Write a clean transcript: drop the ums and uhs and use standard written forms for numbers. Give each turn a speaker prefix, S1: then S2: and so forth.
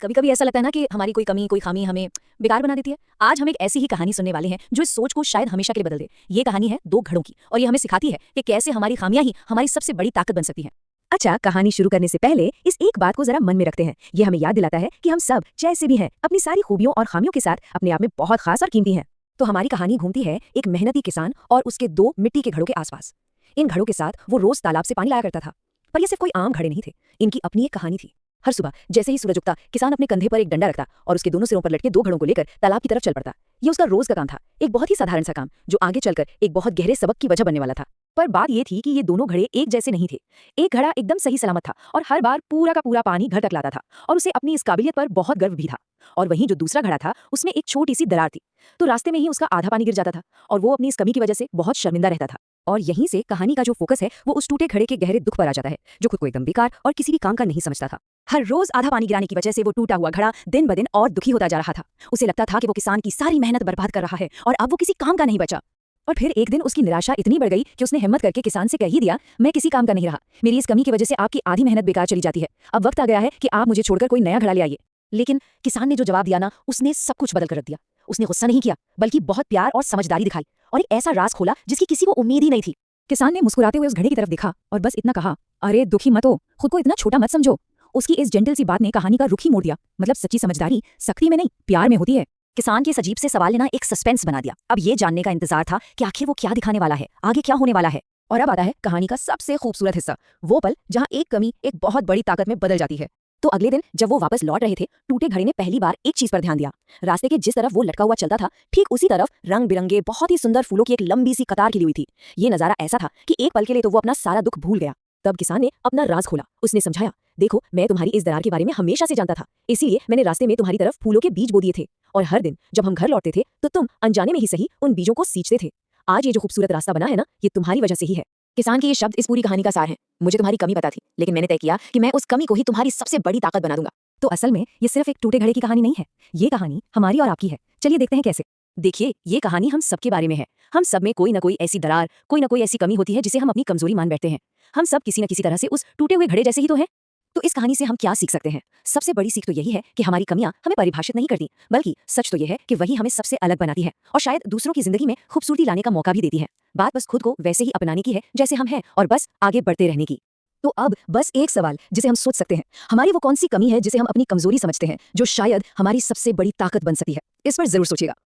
S1: कभी कभी ऐसा लगता है ना कि हमारी कोई कमी कोई खामी हमें बेकार बना देती है। आज हम एक ऐसी ही कहानी सुनने वाले हैं जो इस सोच को शायद हमेशा के लिए बदल दे। ये कहानी है दो घड़ों की और ये हमें सिखाती है कि कैसे हमारी खामियां ही हमारी सबसे बड़ी ताकत बन सकती हैं।
S2: अच्छा, कहानी शुरू करने से पहले इस एक बात को जरा मन में रखते हैं। ये हमें याद दिलाता है कि हम सब जैसे भी हैं, अपनी सारी खूबियों और खामियों के साथ अपने आप में बहुत खास और कीमती हैं। तो हमारी कहानी घूमती है एक मेहनती किसान और उसके दो मिट्टी के घड़ों के आसपास। इन घड़ों के साथ वो रोज तालाब से पानी लाया करता था। पर ये सिर्फ कोई आम घड़े नहीं थे, इनकी अपनी एक कहानी थी। हर सुबह जैसे ही सूरज उगता, किसान अपने कंधे पर एक डंडा रखता और उसके दोनों सिरों पर लटके दो घड़ों को लेकर तालाब की तरफ चल पड़ता। ये उसका रोज का काम था, एक बहुत ही साधारण सा काम जो आगे चलकर एक बहुत गहरे सबक की वजह बनने वाला था। पर बात ये थी कि ये दोनों घड़े एक जैसे नहीं थे। एक घड़ा एकदम सही सलामत था और हर बार पूरा का पूरा पानी घर तक लाता था और उसे अपनी इस काबिलियत पर बहुत गर्व भी था। और वहीं जो दूसरा घड़ा था, उसमें एक छोटी सी दरार थी, तो रास्ते में ही उसका आधा पानी गिर जाता था और वो अपनी इस कमी की वजह से बहुत शर्मिंदा रहता था। और यहीं से कहानी का जो फोकस है वो उस टूटे घड़े के गहरे दुख पर आ जाता है, जो खुद को एकदम बेकार और किसी भी काम का नहीं समझता था। हर रोज आधा पानी गिराने की वजह से वो टूटा हुआ घड़ा दिन ब दिन और दुखी होता जा रहा था। उसे लगता था कि वो किसान की सारी मेहनत बर्बाद कर रहा है और अब वो किसी काम का नहीं बचा। और फिर एक दिन उसकी निराशा इतनी बढ़ गई कि उसने हिम्मत करके किसान से कह ही दिया, मैं किसी काम का नहीं रहा, मेरी इस कमी की वजह से आपकी आधी मेहनत बेकार चली जाती है। अब वक्त आ गया है कि आप मुझे छोड़कर कोई नया घड़ा ले आइए। लेकिन किसान ने जो जवाब दिया ना, उसने सब कुछ बदल कर रख दिया। उसने गुस्सा नहीं किया, बल्कि बहुत प्यार और समझदारी दिखाई और एक ऐसा राज खोला जिसकी किसी को उम्मीद ही नहीं थी। किसान ने मुस्कुराते हुए उस घड़े की तरफ देखा और बस इतना कहा, अरे दुखी मत हो, खुद को इतना छोटा मत समझो। उसकी इस जेंटल सी बात ने कहानी का रुख ही मोड़ दिया। मतलब सच्ची समझदारी सख्ती में नहीं, प्यार में होती है। किसान के इस अजीब से सवाल ने ना एक सस्पेंस बना दिया। अब ये जानने का इंतजार था कि आखिर वो क्या दिखाने वाला है, आगे क्या होने वाला है। और अब आता है कहानी का सबसे खूबसूरत हिस्सा, वो पल जहाँ एक कमी एक बहुत बड़ी ताकत में बदल जाती है। तो अगले दिन जब वो वापस लौट रहे थे, टूटे घड़े ने पहली बार एक चीज पर ध्यान दिया। रास्ते के जिस तरफ वो लटका हुआ चलता था, ठीक उसी तरफ रंग बिरंगे बहुत ही सुंदर फूलों की एक लंबी सी कतार खिली हुई थी। ये नजारा ऐसा था कि एक पल के लिए तो वो अपना सारा दुख भूल गया। तब किसान ने अपना राज खोला। उसने समझाया, देखो, मैं तुम्हारी इस दरार के बारे में हमेशा से जानता था, इसीलिए मैंने रास्ते में तुम्हारी तरफ फूलों के बीज बो दिए थे। और हर दिन जब हम घर लौटते थे तो तुम अनजाने में ही सही उन बीजों को सींचते थे। आज ये जो खूबसूरत रास्ता बना है ना, ये तुम्हारी वजह से ही है। किसान के ये शब्द इस पूरी कहानी का सार है। मुझे तुम्हारी कमी पता थी, लेकिन मैंने तय किया कि मैं उस कमी को ही तुम्हारी सबसे बड़ी ताकत बना दूंगा। तो असल में ये सिर्फ एक टूटे घड़े की कहानी नहीं है, ये कहानी हमारी और आपकी है। चलिए देखते हैं कैसे। देखिए, ये कहानी हम सबके बारे में है। हम सब में कोई ना कोई ऐसी दरार, कोई ना कोई ऐसी कमी होती है जिसे हम अपनी कमजोरी मान बैठते हैं। हम सब किसी न किसी तरह से उस टूटे हुए घड़े जैसे ही तो हैं। तो इस कहानी से हम क्या सीख सकते हैं? सबसे बड़ी सीख तो यही है कि हमारी कमियां हमें परिभाषित नहीं करती, बल्कि सच तो यह है कि वही हमें सबसे अलग बनाती है और शायद दूसरों की जिंदगी में खूबसूरती लाने का मौका भी देती है। बात बस खुद को वैसे ही अपनाने की है जैसे हम हैं और बस आगे बढ़ते रहने की। तो अब बस एक सवाल जिसे हम सोच सकते हैं, हमारी वो कौन सी कमी है जिसे हम अपनी कमजोरी समझते हैं, जो शायद हमारी सबसे बड़ी ताकत बन सकती है? इस पर जरूर सोचिएगा।